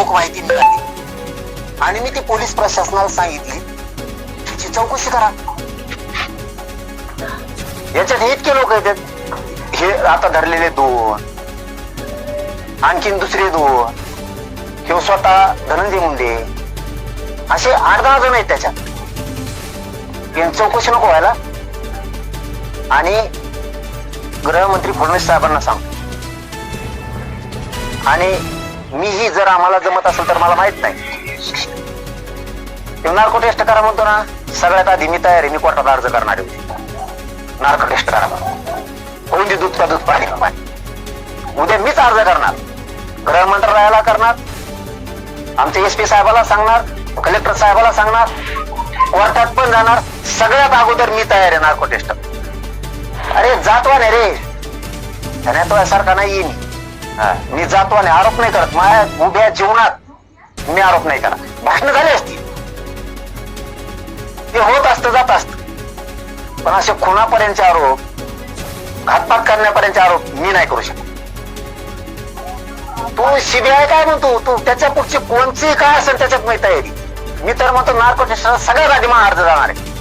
अचूक माहिती मिळाली आणि मी ती पोलीस प्रशासनाला सांगितली, तिची चौकशी करा. याच्यात इतके लोक आहेत, हे आता धरलेले 2, आणखीन दुसरे 2, किंवा स्वतः धनंजय मुंडे, असे 8-10 जण आहेत त्याच्यात. यांची चौकशी नको व्हायला. आणि गृहमंत्री फडणवीस साहेबांना सांग. आणि मीही जर आम्हाला जमत असेल तर, मला माहित नाही, नार्को टेस्ट करा म्हणतो ना, सगळ्यात आधी मी तयार आहे. मी कोर्टात अर्ज करणार आहे, नार्को टेस्ट करा. होऊन दे दूध का दूध, पाणी का पाणी. उद्या मीच अर्ज करणार, गृह मंत्रालयाला करणार, आमच्या SP साहेबाला सांगणार, कलेक्टर साहेबाला सांगणार, कोर्टात पण जाणार. सगळ्यात अगोदर मी तयार आहे नार्को टेस्ट. अरे जातवान आहे रे, त्याने सारखा नाही येईन. मी जातवान आहे, आरोप नाही करत. माझ्या उभ्या जीवनात मी आरोप नाही करत. भाषण झाली असती, ते होत असतं, जात असत. पण असे खुनापर्यंतचे आरोप, घातपात करण्यापर्यंतचे आरोप मी नाही करू शकत. तू CBI काय म्हणतो, तू त्याच्या पुढची कोणची काय असेल त्याच्यात मी तयारी. मी तर म्हणतो नार्को टेस्ट सगळ्यात आधी मला अर्ज जाणार आहे.